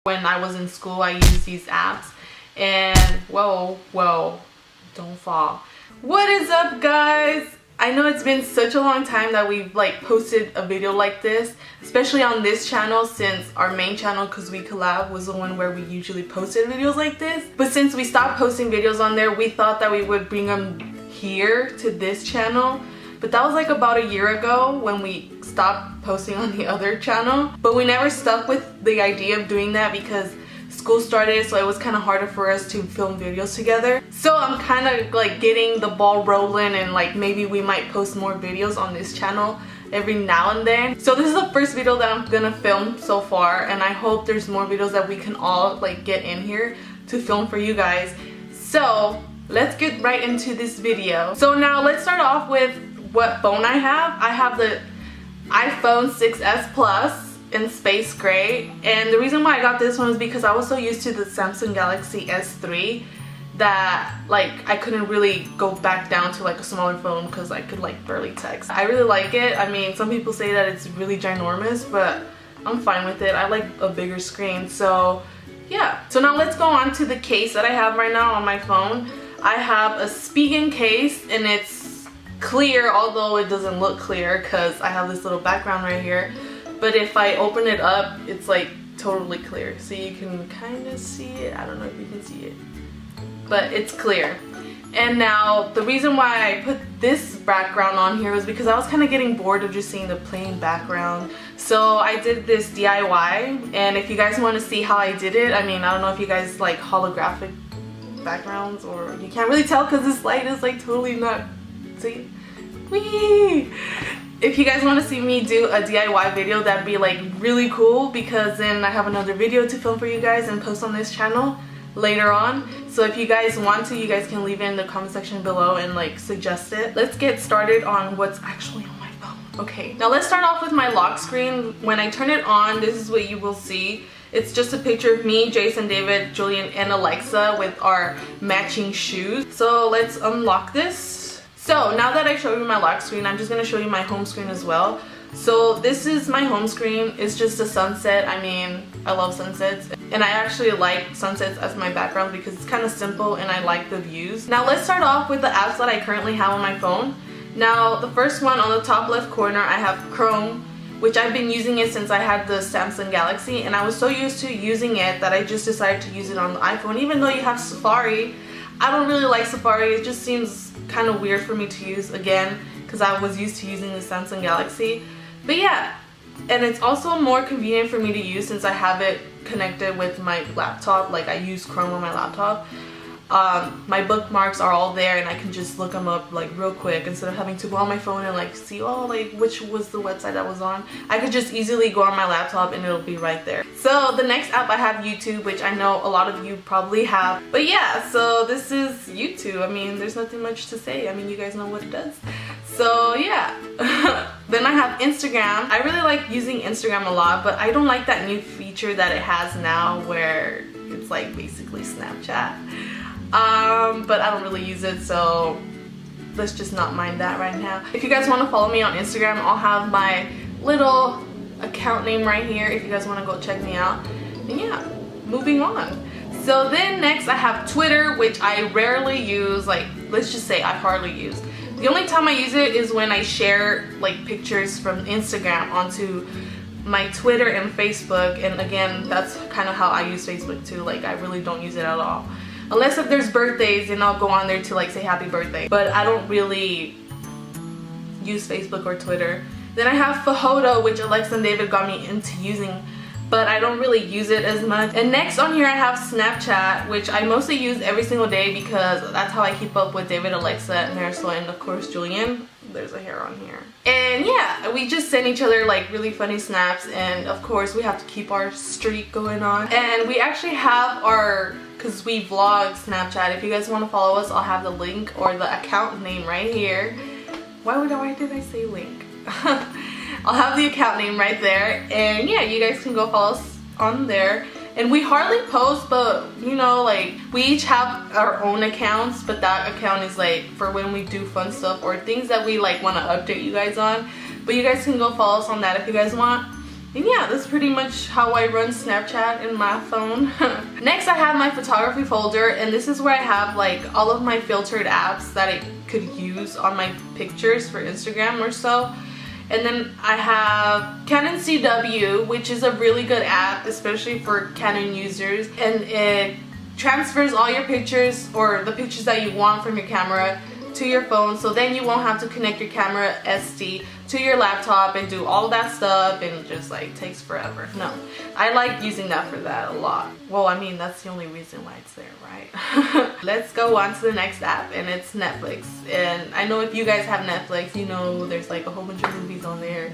When I was in school, I used these apps, and whoa, don't fall. What is up, guys? I know it's been such a long time that we've like posted a video like this, especially on this channel, since our main channel, Cause We Collab, was the one where we usually posted videos like this. But since we stopped posting videos on there, we thought that we would bring them here to this channel. But that was like about a year ago when we stopped posting on the other channel. But we never stuck with the idea of doing that because school started, so it was kind of harder for us to film videos together. So I'm kind of like getting the ball rolling, and like maybe we might post more videos on this channel every now and then. So this is the first video that I'm gonna film so far, and I hope there's more videos that we can all like get in here to film for you guys. So let's get right into this video. So now let's start off with what phone I have. I have the iPhone 6s Plus in space gray, and the reason why I got this one is because I was so used to the Samsung Galaxy S3 that like I couldn't really go back down to like a smaller phone because I could like barely text. I really like it. I mean, some people say that it's really ginormous, but I'm fine with it. I like a bigger screen. So yeah, so now let's go on to the case that I have right now on my phone. I have a Spigen case, and it's clear, although it doesn't look clear because I have this little background right here. But if I open it up, it's like totally clear. So you can kind of see it. I don't know if you can see it, but it's clear. And now the reason why I put this background on here was because I was kind of getting bored of just seeing the plain background. So I did this DIY, and if you guys want to see how I did it, I mean, I don't know if you guys like holographic backgrounds, or you can't really tell because this light is like totally not, see? Whee! If you guys want to see me do a DIY video, that'd be like really cool, because then I have another video to film for you guys and post on this channel later on. So if you guys want to, you guys can leave it in the comment section below and like suggest it. Let's get started on what's actually on my phone. Okay, now let's start off with my lock screen. When I turn it on, this is what you will see. It's just a picture of me, Jason, David, Julian, and Alexa with our matching shoes. So let's unlock this. So now that I showed you my lock screen, I'm just going to show you my home screen as well. So this is my home screen. It's just a sunset. I mean, I love sunsets, and I actually like sunsets as my background because it's kind of simple and I like the views. Now let's start off with the apps that I currently have on my phone. Now the first one on the top left corner, I have Chrome, which I've been using it since I had the Samsung Galaxy, and I was so used to using it that I just decided to use it on the iPhone. Even though you have Safari, I don't really like Safari. It just seems kind of weird for me to use again because I was used to using the Samsung Galaxy. But yeah, and it's also more convenient for me to use since I have it connected with my laptop. Like I use Chrome on my laptop. My bookmarks are all there, and I can just look them up like real quick instead of having to go on my phone and like see, oh, like which was the website I was on. I could just easily go on my laptop and it'll be right there. So the next app I have YouTube, which I know a lot of you probably have. But yeah, so this is YouTube. I mean, there's nothing much to say. I mean, you guys know what it does. So yeah. Then I have Instagram. I really like using Instagram a lot, but I don't like that new feature that it has now where it's like basically Snapchat. But I don't really use it, so let's just not mind that right now. If you guys want to follow me on Instagram, I'll have my little account name right here if you guys want to go check me out. And yeah, moving on. So then next I have Twitter, which I rarely use. Like, let's just say I hardly use. The only time I use it is when I share like pictures from Instagram onto my Twitter and Facebook, and again, that's kind of how I use Facebook too. Like, I really don't use it at all. Unless if there's birthdays, and I'll go on there to like say happy birthday. But I don't really use Facebook or Twitter. Then I have Fahoto, which Alexa and David got me into using, but I don't really use it as much. And next on here I have Snapchat, which I mostly use every single day because that's how I keep up with David, Alexa, and Marisol, and of course Julian. There's a hair on here. And yeah, we just send each other like really funny snaps, and of course we have to keep our streak going on. And we actually have our, because we vlog Snapchat. If you guys want to follow us, I'll have the link or the account name right here. Why did I say link? I'll have the account name right there, and yeah, you guys can go follow us on there. And we hardly post, but you know, like we each have our own accounts, but that account is like for when we do fun stuff or things that we like want to update you guys on. But you guys can go follow us on that if you guys want. And yeah, that's pretty much how I run Snapchat in my phone. Next, I have my photography folder, and this is where I have like all of my filtered apps that I could use on my pictures for Instagram or so. And then I have Canon CW, which is a really good app, especially for Canon users, and it transfers all your pictures or the pictures that you want from your camera to your phone, so then you won't have to connect your camera SD to your laptop and do all that stuff, and it just like takes forever. No, I like using that for that a lot. Well, I mean, that's the only reason why it's there, right? Let's go on to the next app, and it's Netflix. And I know if you guys have Netflix, you know there's like a whole bunch of movies on there,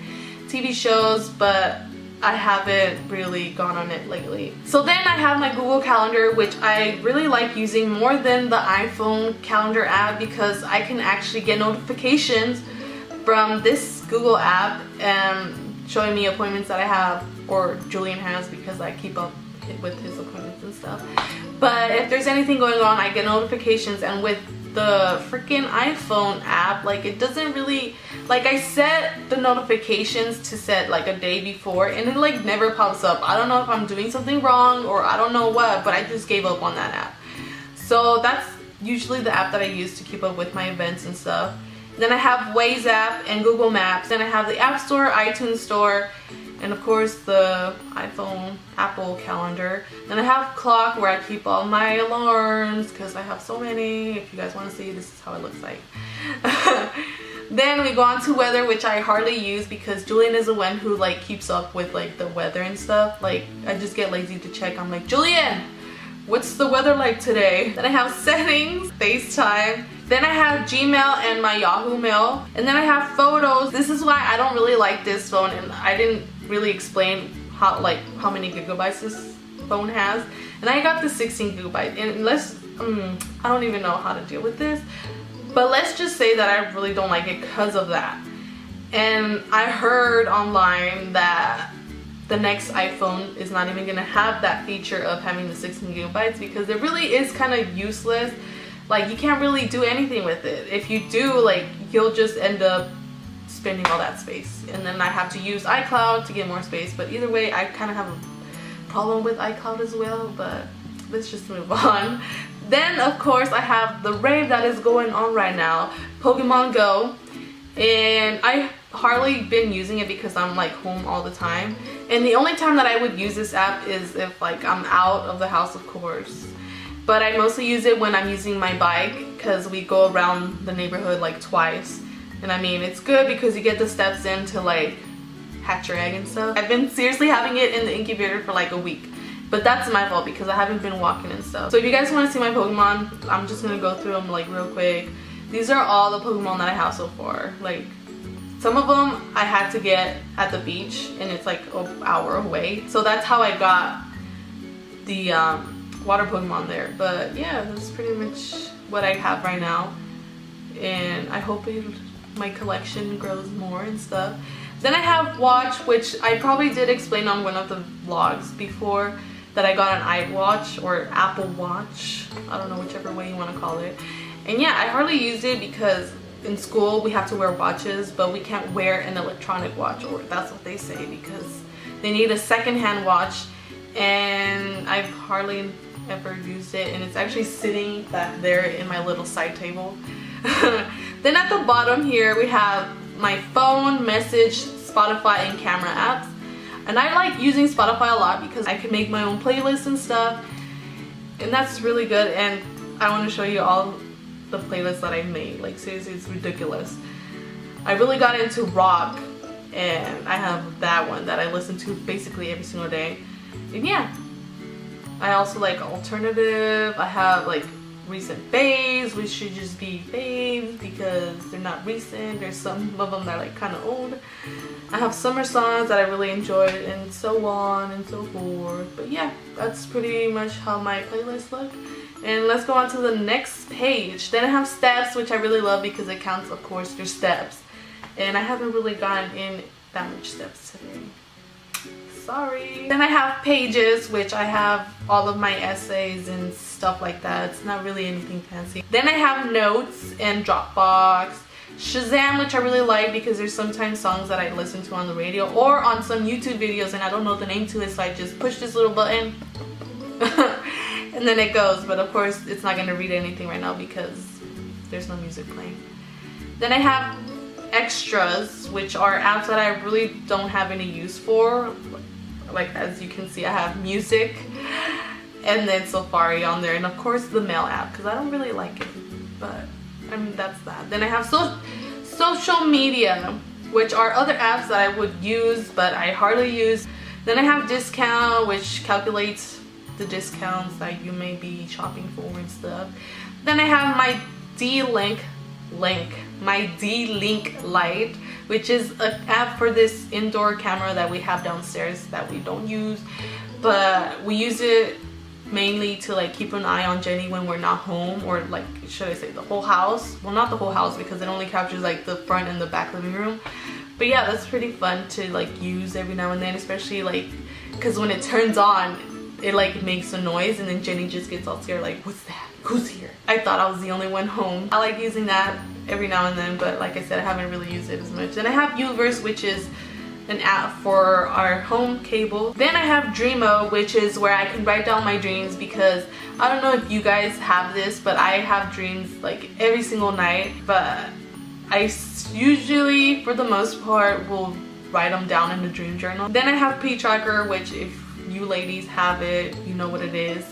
TV shows, but I haven't really gone on it lately. So then I have my Google Calendar, which I really like using more than the iPhone calendar app, because I can actually get notifications from this Google app showing me appointments that I have, or Julian has, because I keep up with his appointments and stuff. But if there's anything going on, I get notifications. And with the freaking iPhone app, like, it doesn't really, like, I set the notifications to set like a day before, and it like never pops up. I don't know if I'm doing something wrong or I don't know what, but I just gave up on that app. So that's usually the app that I use to keep up with my events and stuff. Then I have Waze app and Google Maps. Then I have the App Store, iTunes Store, and of course the iPhone Apple calendar. Then I have Clock, where I keep all my alarms, because I have so many. If you guys want to see, this is how it looks like. Then we go on to weather, which I hardly use because Julian is the one who like keeps up with like the weather and stuff. Like, I just get lazy to check. I'm like, Julian, what's the weather like today? Then I have settings, FaceTime. Then I have Gmail and my Yahoo Mail. And then I have photos. This is why I don't really like this phone, and I didn't really explain how many gigabytes this phone has. And I got the 16 gigabyte. And I don't even know how to deal with this, but let's just say that I really don't like it because of that. And I heard online that the next iPhone is not even gonna have that feature of having the 16 gigabytes, because it really is kind of useless. Like, you can't really do anything with it. If you do, like, you'll just end up spending all that space, and then I have to use iCloud to get more space. But either way, I kind of have a problem with iCloud as well, but let's just move on. Then of course I have the rave that is going on right now, Pokemon Go, and I hardly been using it because I'm like home all the time, and the only time that I would use this app is if like I'm out of the house, of course. But I mostly use it when I'm using my bike, because we go around the neighborhood like twice. And I mean, it's good because you get the steps in to like hatch your egg and stuff. I've been seriously having it in the incubator for like a week. But that's my fault because I haven't been walking and stuff. So if you guys want to see my Pokemon, I'm just going to go through them like real quick. These are all the Pokemon that I have so far. Like, some of them I had to get at the beach, and it's like an hour away. So that's how I got the water Pokemon there. But yeah, that's pretty much what I have right now, and I hope my collection grows more and stuff. Then I have Watch, which I probably did explain on one of the vlogs before, that I got an iWatch or Apple Watch, I don't know, whichever way you want to call it. And yeah, I hardly use it because in school we have to wear watches, but we can't wear an electronic watch, or that's what they say, because they need a second-hand watch, and I've hardly ever used it, and it's actually sitting back there in my little side table. Then at the bottom here we have my phone, message, Spotify, and camera apps. And I like using Spotify a lot because I can make my own playlists and stuff, and that's really good. And I want to show you all the playlists that I've made. Like, seriously, it's ridiculous. I really got into rock, and I have that one that I listen to basically every single day. And yeah, I also like alternative. I have like recent faves, which should just be faves because they're not recent. There's some of them that are like kind of old. I have summer songs that I really enjoyed, and so on and so forth. But yeah, that's pretty much how my playlists look. And let's go on to the next page. Then I have steps, which I really love because it counts, of course, your steps. And I haven't really gotten in that much steps today. Sorry. Then I have pages, which I have all of my essays and stuff like that. It's not really anything fancy. Then I have notes and Dropbox. Shazam, which I really like because there's sometimes songs that I listen to on the radio or on some YouTube videos and I don't know the name to it, so I just push this little button and then it goes. But of course it's not going to read anything right now because there's no music playing. Then I have extras, which are apps that I really don't have any use for. Like as you can see, I have music and then Safari on there, and of course the mail app because I don't really like it, but I mean that's that. Then I have social media, which are other apps that I would use but I hardly use. Then I have discount, which calculates the discounts that you may be shopping for and stuff. Then I have my D-Link light, which is an app for this indoor camera that we have downstairs that we don't use, but we use it mainly to like keep an eye on Jenny when we're not home, or like should I say the whole house. Well, not the whole house because it only captures like the front and the back living room, but yeah, that's pretty fun to like use every now and then, especially like because when it turns on it like makes a noise and then Jenny just gets all scared like, what's that? Who's here? I thought I was the only one home. I like using that every now and then, but like I said, I haven't really used it as much. Then I have Uverse, which is an app for our home cable. Then I have Dreamo, which is where I can write down my dreams, because I don't know if you guys have this, but I have dreams like every single night, but I usually, for the most part, will write them down in the dream journal. Then I have P-Tracker, which if you ladies have it, you know what it is.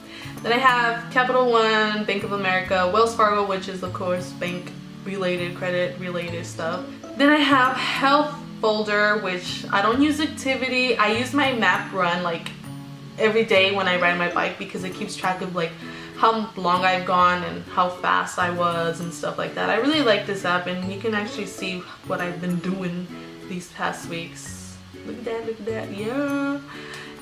Then I have Capital One, Bank of America, Wells Fargo, which is of course bank related, credit related stuff. Then I have Health folder, which I don't use activity. I use my map run like every day when I ride my bike because it keeps track of like how long I've gone and how fast I was and stuff like that. I really like this app, and you can actually see what I've been doing these past weeks. Look at that, look at that, yeah.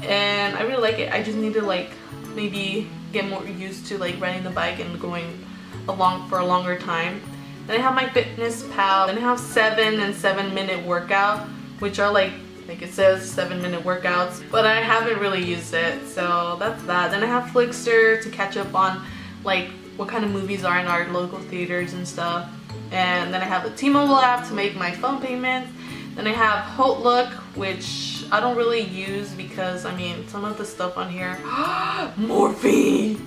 And I really like it. I just need to like maybe get more used to like riding the bike and going along for a longer time. Then I have my Fitness Pal. Then I have 7 and 7 minute workout, which are like it says 7-minute workouts, but I haven't really used it, so that's that. Then I have Flickster to catch up on like what kind of movies are in our local theaters and stuff. And then I have the T-Mobile app to make my phone payments. Then I have HauteLook, which I don't really use because I mean some of the stuff on here morphine.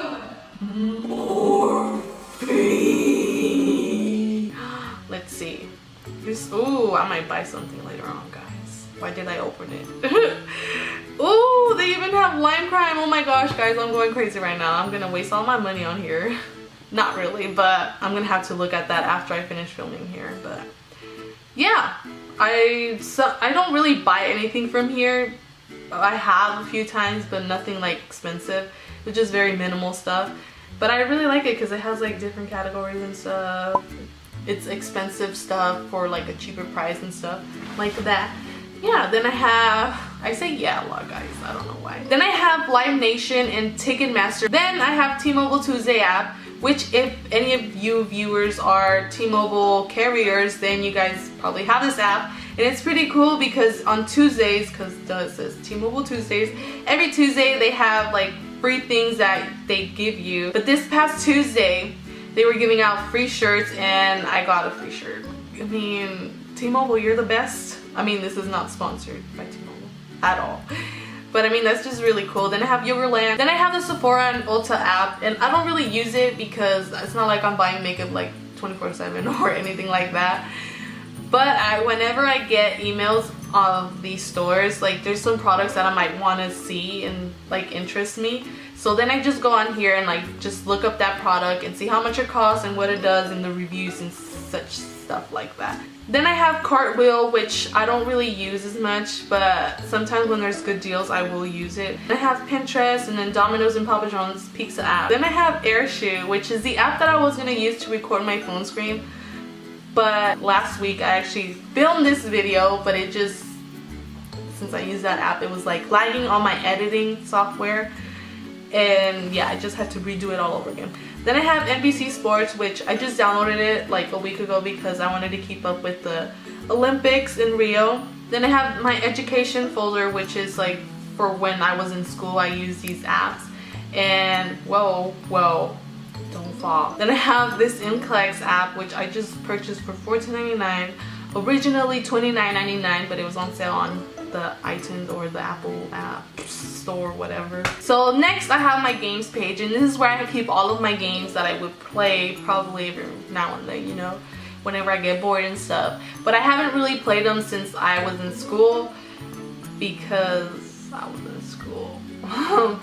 Let's see. Ooh, I might buy something later on, guys. Why did I open it? Ooh, they even have Lime Crime. Oh my gosh, guys, I'm going crazy right now. I'm gonna waste all my money on here. Not really, but I'm gonna have to look at that after I finish filming here. But yeah, I don't really buy anything from here. I have a few times, but nothing like expensive. It's just very minimal stuff. But I really like it because it has like different categories and stuff. It's expensive stuff for like a cheaper price and stuff like that. Yeah, then I say yeah a lot, guys, I don't know why. Then I have Live Nation and Ticketmaster. Then I have T-Mobile Tuesday app, which if any of you viewers are T-Mobile carriers, then you guys probably have this app. And it's pretty cool because on Tuesdays, because it says T-Mobile Tuesdays, every Tuesday they have like free things that they give you. But this past Tuesday, they were giving out free shirts and I got a free shirt. I mean, T-Mobile, you're the best. I mean, this is not sponsored by T-Mobile at all. But I mean, that's just really cool. Then I have Yogurtland. Then I have the Sephora Ulta app, and I don't really use it because it's not like I'm buying makeup like 24/7 or anything like that. But whenever I get emails of these stores, like there's some products that I might want to see and like interest me. So then I just go on here and like just look up that product and see how much it costs and what it does and the reviews and such stuff like that. Then I have Cartwheel, which I don't really use as much, but sometimes when there's good deals I will use it. I have Pinterest, and then Domino's and Papa John's Pizza app. Then I have AirShoe, which is the app that I was going to use to record my phone screen. But last week I actually filmed this video, but it just, since I used that app, it was like lagging on my editing software. And yeah, I just had to redo it all over again. Then I have NBC Sports, which I just downloaded it like a week ago because I wanted to keep up with the Olympics in Rio. Then I have my education folder, which is like for when I was in school. I use these apps. And whoa, don't fall. Then I have this InClass app, which I just purchased for $14.99. Originally $29.99, but it was on sale on the iTunes or the Apple app store, whatever. So next I have my games page, and this is where I keep all of my games that I would play probably every now and then, you know, whenever I get bored and stuff. But I haven't really played them since I was in school, because I was in school.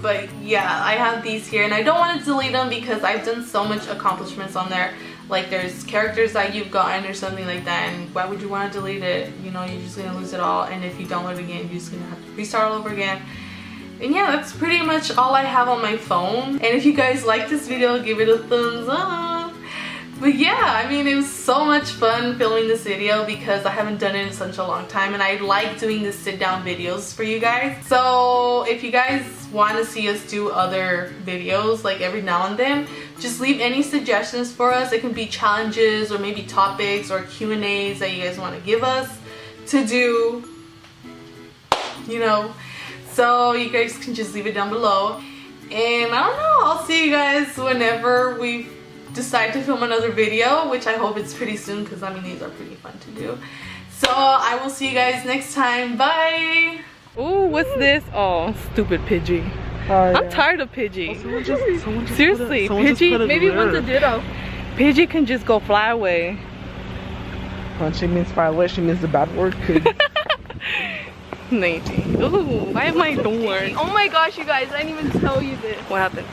But yeah, I have these here, and I don't want to delete them because I've done so much accomplishments on there. Like there's characters that you've gotten or something like that, and why would you want to delete it? You know, you're just gonna lose it all, and if you download it again, you're just gonna have to restart all over again. And yeah, that's pretty much all I have on my phone. And if you guys like this video, give it a thumbs up. But yeah, I mean, it was so much fun filming this video because I haven't done it in such a long time, and I like doing the sit down videos for you guys. So if you guys want to see us do other videos like every now and then, just leave any suggestions for us. It can be challenges or maybe topics or Q&As that you guys want to give us to do, you know. So you guys can just leave it down below, and I don't know, I'll see you guys whenever we decide to film another video, which I hope it's pretty soon, because I mean these are pretty fun to do. So I will see you guys next time. Bye. Ooh, what's this? Oh, stupid Pidgey. I'm tired of Pidgey. Seriously, Pidgey, maybe one's a ditto. Pidgey can just go fly away. When she means fly away, she means the bad word. Ooh, why am I doing? Oh my gosh, you guys, I didn't even tell you this. What happened?